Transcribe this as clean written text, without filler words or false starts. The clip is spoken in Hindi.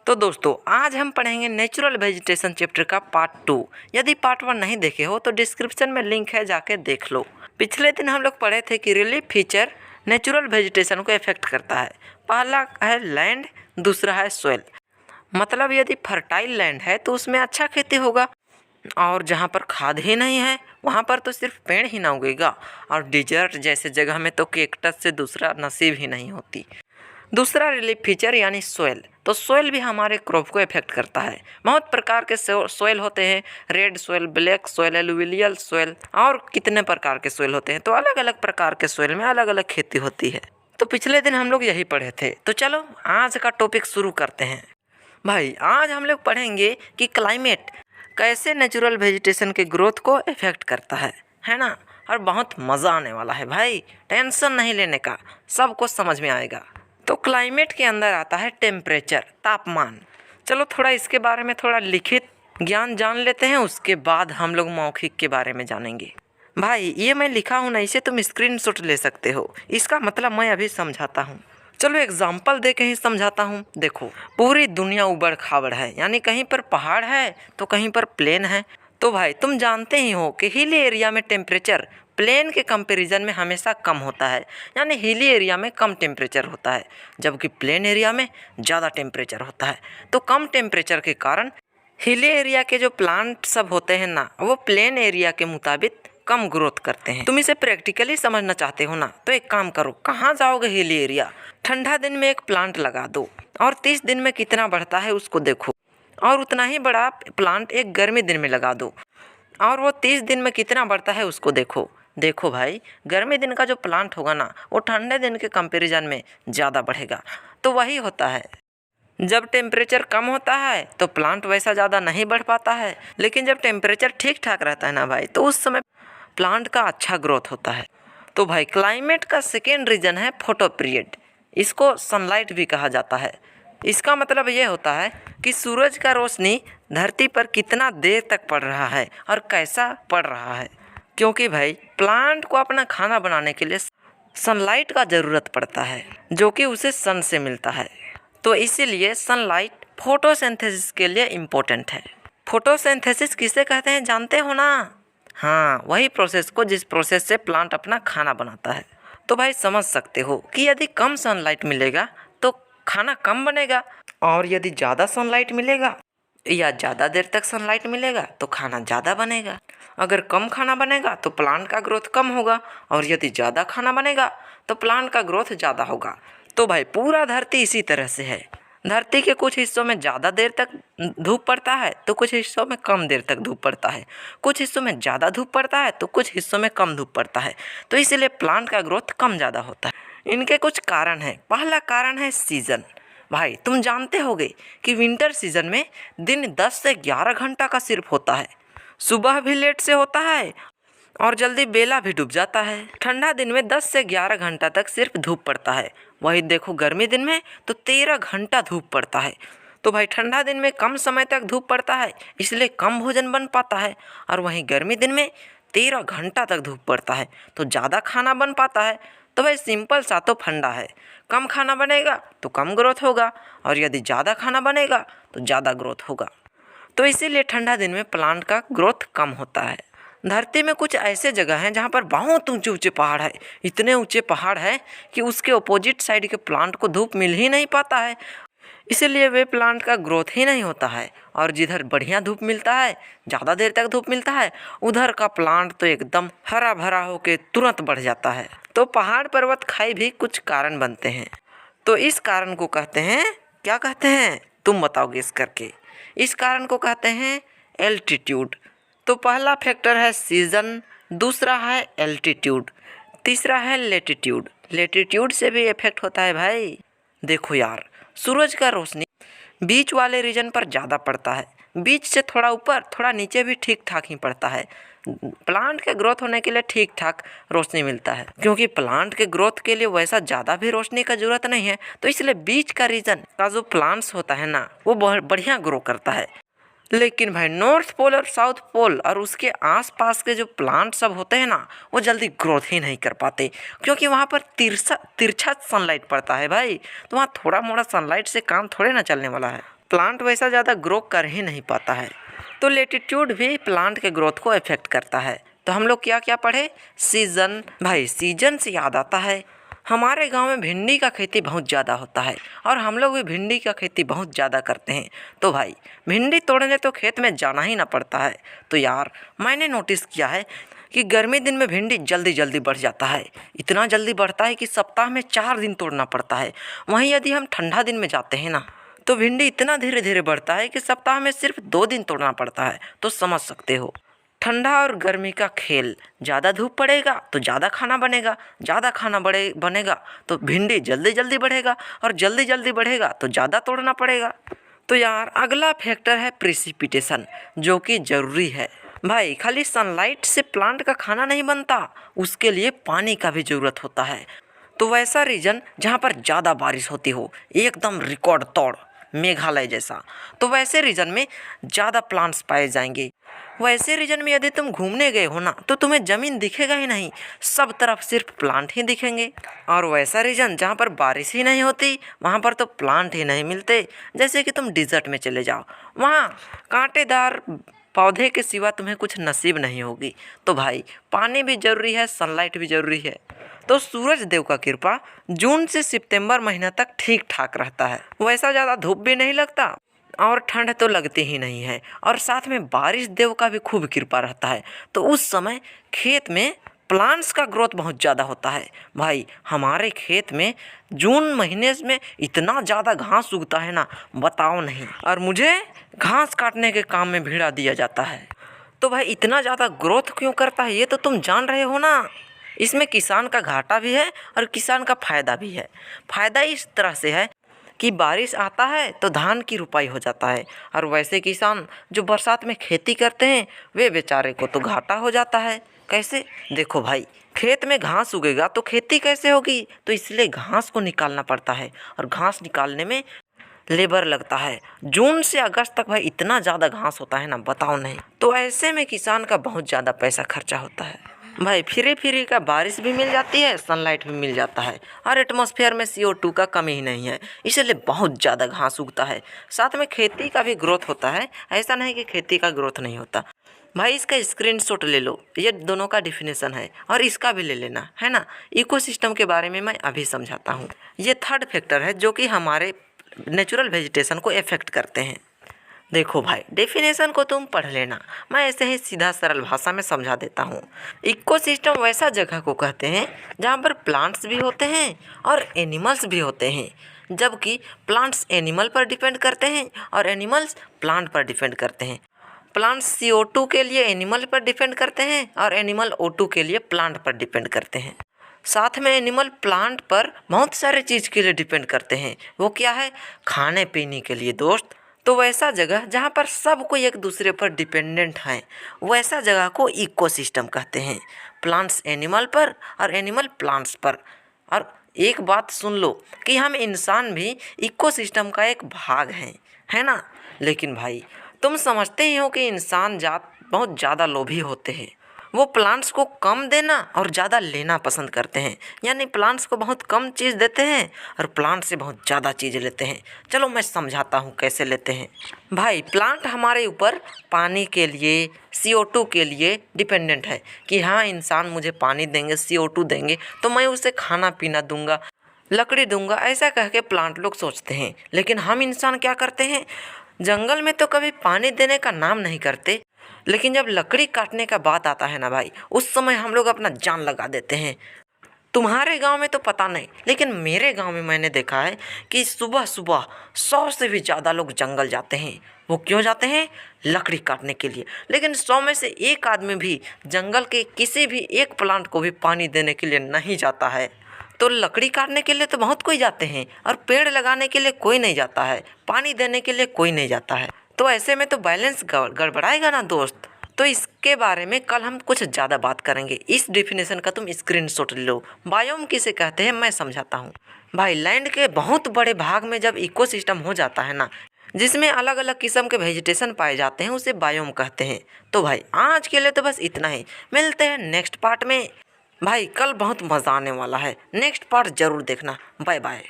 तो दोस्तों आज हम पढ़ेंगे नेचुरल वेजिटेशन चैप्टर का पार्ट 2। यदि पार्ट 1 नहीं देखे हो तो डिस्क्रिप्शन में लिंक है, जाके देख लो। पिछले दिन हम लोग पढ़े थे कि रिलीफ फीचर नेचुरल वेजिटेशन को इफेक्ट करता है। पहला है लैंड, दूसरा है सोइल। मतलब यदि फर्टाइल लैंड है तो उसमें अच्छा खेती होगा, और जहाँ पर खाद ही नहीं है वहाँ पर तो सिर्फ पेड़ ही ना उगेगा, और डिजर्ट जैसे जगह में तो कैक्टस से दूसरा नसीब ही नहीं होती। दूसरा रिलीफ फीचर यानी सोइल, तो सोइल भी हमारे क्रॉप को इफेक्ट करता है। बहुत प्रकार के सोइल होते हैं, red soil, black soil, alluvial soil, और कितने प्रकार के सोइल होते हैं। तो अलग अलग प्रकार के सोइल में अलग अलग खेती होती है। तो पिछले दिन हम लोग यही पढ़े थे। तो चलो आज का टॉपिक शुरू करते हैं। भाई आज हम लोग पढ़ेंगे कि क्लाइमेट कैसे नेचुरल वेजिटेशन के ग्रोथ को इफेक्ट करता है ना। और बहुत मज़ा आने वाला है भाई, टेंशन नहीं लेने का, सब कुछ समझ में आएगा। तो क्लाइमेट के अंदर आता है टेम्परेचर, तापमान। चलो थोड़ा इसके बारे में थोड़ा लिखित ज्ञान जान लेते हैं, उसके बाद हम लोग मौखिक के बारे में जानेंगे। भाई ये मैं लिखा हूँ ना, इसे तुम स्क्रीनशॉट ले सकते हो। इसका मतलब मैं अभी समझाता हूँ। चलो एग्जाम्पल दे के ही समझाता हूँ। देखो पूरी दुनिया उबड़ खाबड़ है, यानी कहीं पर पहाड़ है तो कहीं पर प्लेन है। तो भाई तुम जानते ही हो कि हिली एरिया में टेम्परेचर प्लेन के कंपैरिजन में हमेशा कम होता है, यानी हिली एरिया में कम टेम्परेचर होता है, जबकि प्लेन एरिया में ज़्यादा टेम्परेचर होता है। तो कम टेम्परेचर के कारण हिली एरिया के जो प्लांट सब होते हैं ना, वो प्लेन एरिया के मुताबिक कम ग्रोथ करते हैं। तुम इसे प्रैक्टिकली समझना चाहते हो ना, तो एक काम करो, कहाँ जाओगे हिली एरिया, ठंडा दिन में एक प्लांट लगा दो और 30 दिन में कितना बढ़ता है उसको देखो, और उतना ही बड़ा प्लांट एक गर्मी दिन में लगा दो और वो 30 दिन में कितना बढ़ता है उसको देखो। देखो भाई, गर्मी दिन का जो प्लांट होगा ना, वो ठंडे दिन के कंपैरिजन में ज़्यादा बढ़ेगा। तो वही होता है, जब टेम्परेचर कम होता है तो प्लांट वैसा ज़्यादा नहीं बढ़ पाता है, लेकिन जब टेम्परेचर ठीक ठाक रहता है ना भाई, तो उस समय प्लांट का अच्छा ग्रोथ होता है। तो भाई क्लाइमेट का सेकेंड रीजन है फोटो पीरियड। इसको सनलाइट भी कहा जाता है। इसका मतलब ये होता है कि सूरज का रोशनी धरती पर कितना देर तक पड़ रहा है और कैसा पड़ रहा है। क्योंकि भाई प्लांट को अपना खाना बनाने के लिए सनलाइट का ज़रूरत पड़ता है, जो कि उसे सन से मिलता है। तो इसीलिए सनलाइट फोटोसिंथेसिस के लिए इम्पोर्टेंट है। फोटोसिंथेसिस किसे कहते हैं जानते हो ना? हाँ, वही प्रोसेस को जिस प्रोसेस से प्लांट अपना खाना बनाता है। तो भाई समझ सकते हो कि यदि कम सनलाइट मिलेगा तो खाना कम बनेगा, और यदि ज़्यादा सनलाइट मिलेगा या ज़्यादा देर तक सनलाइट मिलेगा तो खाना ज़्यादा बनेगा। अगर कम खाना बनेगा तो प्लांट का ग्रोथ कम होगा, और यदि ज़्यादा खाना बनेगा तो प्लांट का ग्रोथ ज़्यादा होगा। तो भाई पूरा धरती इसी तरह से है। धरती के कुछ हिस्सों में ज़्यादा देर तक धूप पड़ता है तो कुछ हिस्सों में कम देर तक धूप पड़ता है, कुछ हिस्सों में ज़्यादा धूप पड़ता है तो कुछ हिस्सों में कम धूप पड़ता है। तो इसीलिए प्लांट का ग्रोथ कम ज़्यादा होता है। इनके कुछ कारण हैं। पहला कारण है सीज़न। भाई तुम जानते होगे कि विंटर सीजन में दिन 10 से 11 घंटा का सिर्फ होता है। सुबह भी लेट से होता है और जल्दी बेला भी डूब जाता है। ठंडा दिन में 10 से 11 घंटा तक सिर्फ धूप पड़ता है। वही देखो गर्मी दिन में तो 13 घंटा धूप पड़ता है। तो भाई ठंडा दिन में कम समय तक धूप पड़ता है, इसलिए कम भोजन बन पाता है, और वहीं गर्मी दिन में 13 घंटा तक धूप पड़ता है तो ज़्यादा खाना बन पाता है। तो भाई सिंपल सा तो फंडा है, कम खाना बनेगा तो कम ग्रोथ होगा, और यदि ज़्यादा खाना बनेगा तो ज़्यादा ग्रोथ होगा। तो इसीलिए ठंडा दिन में प्लांट का ग्रोथ कम होता है। धरती में कुछ ऐसे जगह हैं जहाँ पर बहुत ऊंचे ऊंचे पहाड़ है। इतने ऊंचे पहाड़ है कि उसके अपोजिट साइड के प्लांट को धूप मिल ही नहीं पाता है, इसीलिए वे प्लांट का ग्रोथ ही नहीं होता है। और जिधर बढ़िया धूप मिलता है, ज़्यादा देर तक धूप मिलता है, उधर का प्लांट तो एकदम हरा भरा होकर तुरंत बढ़ जाता है। तो पहाड़ पर्वत खाई भी कुछ कारण बनते हैं। तो इस कारण को कहते हैं, क्या कहते हैं तुम बताओ गेस करके। इस कारण को कहते हैं एल्टीट्यूड। तो पहला फैक्टर है सीजन, दूसरा है एल्टीट्यूड, तीसरा है लेटीट्यूड। लेटीट्यूड से भी इफेक्ट होता है भाई। देखो यार, सूरज का रोशनी बीच वाले रीजन पर ज़्यादा पड़ता है, बीच से थोड़ा ऊपर थोड़ा नीचे भी ठीक ठाक ही पड़ता है। प्लांट के ग्रोथ होने के लिए ठीक ठाक रोशनी मिलता है, क्योंकि प्लांट के ग्रोथ के लिए वैसा ज़्यादा भी रोशनी का ज़रूरत नहीं है। तो इसलिए बीच का रीजन का जो प्लांट्स होता है ना, वो बहुत बढ़िया ग्रो करता है। लेकिन भाई नॉर्थ पोल और साउथ पोल और उसके आसपास के जो प्लांट सब होते हैं ना, वो जल्दी ग्रोथ ही नहीं कर पाते, क्योंकि वहाँ पर तिरछा सनलाइट पड़ता है भाई। तो वहाँ थोड़ा मोड़ा सनलाइट से काम थोड़े ना चलने वाला है। प्लांट वैसा ज़्यादा ग्रो कर ही नहीं पाता है। तो लेटीट्यूड भी प्लांट के ग्रोथ को इफेक्ट करता है। तो हम लोग क्या क्या पढ़े? सीजन। भाई सीजन से याद आता है, हमारे गांव में भिंडी का खेती बहुत ज़्यादा होता है और हम लोग भी भिंडी का खेती बहुत ज़्यादा करते हैं। तो भाई भिंडी तोड़ने तो खेत में जाना ही ना पड़ता है। तो यार मैंने नोटिस किया है कि गर्मी दिन में भिंडी जल्दी जल्दी बढ़ जाता है। इतना जल्दी बढ़ता है कि सप्ताह में 4 दिन तोड़ना पड़ता है। वहीं यदि हम ठंडा दिन में जाते हैं ना, तो भिंडी इतना धीरे धीरे बढ़ता है कि सप्ताह में सिर्फ 2 दिन तोड़ना पड़ता है। तो समझ सकते हो, ठंडा और गर्मी का खेल। ज़्यादा धूप पड़ेगा तो ज़्यादा खाना बनेगा, ज़्यादा खाना बनेगा तो भिंडी जल्दी जल्दी बढ़ेगा, और जल्दी जल्दी बढ़ेगा तो ज़्यादा तोड़ना पड़ेगा। तो यार अगला फैक्टर है प्रेसिपिटेशन, जो कि ज़रूरी है। भाई खाली सनलाइट से प्लांट का खाना नहीं बनता, उसके लिए पानी का भी ज़रूरत होता है। तो वैसा रीजन जहाँ पर ज़्यादा बारिश होती हो, एकदम रिकॉर्ड तोड़ मेघालय जैसा, तो वैसे रीजन में ज़्यादा प्लांट्स पाए जाएंगे। वैसे रीजन में यदि तुम घूमने गए हो ना, तो तुम्हें ज़मीन दिखेगा ही नहीं, सब तरफ सिर्फ प्लांट ही दिखेंगे। और वैसा रीजन जहाँ पर बारिश ही नहीं होती, वहाँ पर तो प्लांट ही नहीं मिलते। जैसे कि तुम डिज़र्ट में चले जाओ, वहाँ कांटेदार पौधे के सिवा तुम्हें कुछ नसीब नहीं होगी। तो भाई पानी भी ज़रूरी है, सनलाइट भी ज़रूरी है। तो सूरज देव का कृपा जून से सितंबर महीना तक ठीक ठाक रहता है। वैसा ज़्यादा धूप भी नहीं लगता और ठंड तो लगती ही नहीं है, और साथ में बारिश देव का भी खूब कृपा रहता है। तो उस समय खेत में प्लांट्स का ग्रोथ बहुत ज़्यादा होता है। भाई हमारे खेत में जून महीने में इतना ज़्यादा घास उगता है ना, बताओ नहीं। और मुझे घास काटने के काम में भिड़ा दिया जाता है। तो भाई इतना ज़्यादा ग्रोथ क्यों करता है, ये तो तुम जान रहे हो ना। इसमें किसान का घाटा भी है और किसान का फ़ायदा भी है। फ़ायदा इस तरह से है कि बारिश आता है तो धान की रुपाई हो जाता है, और वैसे किसान जो बरसात में खेती करते हैं, वे बेचारे को तो घाटा हो जाता है। कैसे? देखो भाई, खेत में घास उगेगा तो खेती कैसे होगी? तो इसलिए घास को निकालना पड़ता है, और घास निकालने में लेबर लगता है। जून से अगस्त तक भाई इतना ज़्यादा घास होता है ना, बताओ नहीं। तो ऐसे में किसान का बहुत ज़्यादा पैसा खर्चा होता है। भाई फ्री फ्री का बारिश भी मिल जाती है, सनलाइट भी मिल जाता है, और एटमॉस्फेयर में CO2 का कमी ही नहीं है, इसलिए बहुत ज़्यादा घास उगता है। साथ में खेती का भी ग्रोथ होता है, ऐसा नहीं कि खेती का ग्रोथ नहीं होता। भाई इसका स्क्रीनशॉट ले लो, ये दोनों का डिफिनेशन है, और इसका भी ले लेना है ना। इकोसिस्टम के बारे में मैं अभी समझाता हूँ। ये थर्ड फैक्टर है जो कि हमारे नेचुरल वेजिटेशन को इफेक्ट करते हैं। देखो भाई डेफिनेशन को तुम पढ़ लेना, मैं ऐसे ही सीधा सरल भाषा में समझा देता हूँ। इकोसिस्टम वैसा जगह को कहते हैं जहाँ पर प्लांट्स भी होते हैं और एनिमल्स भी होते हैं, जबकि प्लांट्स एनिमल पर डिपेंड करते हैं और एनिमल्स प्लांट पर डिपेंड करते हैं। प्लांट्स CO2 के लिए एनिमल पर डिपेंड करते हैं और एनिमल O2 के लिए प्लांट पर डिपेंड करते हैं। साथ में एनिमल प्लांट पर बहुत सारे चीज़ के लिए डिपेंड करते हैं। वो क्या है? खाने पीने के लिए दोस्त। तो वैसा जगह जहाँ पर सब कोई एक दूसरे पर डिपेंडेंट हैं, वैसा जगह को इकोसिस्टम कहते हैं। प्लांट्स एनिमल पर और एनिमल प्लांट्स पर। और एक बात सुन लो कि हम इंसान भी इकोसिस्टम का एक भाग हैं, है ना। लेकिन भाई तुम समझते ही हो कि इंसान जात बहुत ज़्यादा लोभी होते हैं। वो प्लांट्स को कम देना और ज़्यादा लेना पसंद करते हैं, यानी प्लांट्स को बहुत कम चीज़ देते हैं और प्लांट से बहुत ज़्यादा चीज़ लेते हैं। चलो मैं समझाता हूँ कैसे लेते हैं। भाई प्लांट हमारे ऊपर पानी के लिए, CO2 के लिए डिपेंडेंट है कि हाँ इंसान मुझे पानी देंगे, CO2 देंगे तो मैं उसे खाना पीना दूंगा, लकड़ी दूंगा, ऐसा कह के प्लांट लोग सोचते हैं। लेकिन हम इंसान क्या करते हैं? जंगल में तो कभी पानी देने का नाम नहीं करते, लेकिन जब लकड़ी काटने का बात आता है ना भाई, उस समय हम लोग अपना जान लगा देते हैं। तुम्हारे गांव में तो पता नहीं, लेकिन मेरे गांव में मैंने देखा है कि सुबह सुबह 100 से भी ज़्यादा लोग जंगल जाते हैं। वो क्यों जाते हैं? लकड़ी काटने के लिए। लेकिन 100 में से एक आदमी भी जंगल के किसी भी एक प्लांट को भी पानी देने के लिए नहीं जाता है। तो लकड़ी काटने के लिए तो बहुत कोई जाते हैं, और पेड़ लगाने के लिए कोई नहीं जाता है, पानी देने के लिए कोई नहीं जाता है। तो ऐसे में तो बैलेंस गड़बड़ाएगा ना दोस्त। तो इसके बारे में कल हम कुछ ज़्यादा बात करेंगे। इस डेफिनेशन का तुम स्क्रीनशॉट ले लो। बायोम किसे कहते हैं मैं समझाता हूँ। भाई लैंड के बहुत बड़े भाग में जब इकोसिस्टम हो जाता है ना, जिसमें अलग अलग किस्म के वेजिटेशन पाए जाते हैं, उसे बायोम कहते हैं। तो भाई आज के लिए तो बस इतना ही, मिलते हैं नेक्स्ट पार्ट में। भाई कल बहुत मज़ा आने वाला है, नेक्स्ट पार्ट ज़रूर देखना। Bye bye.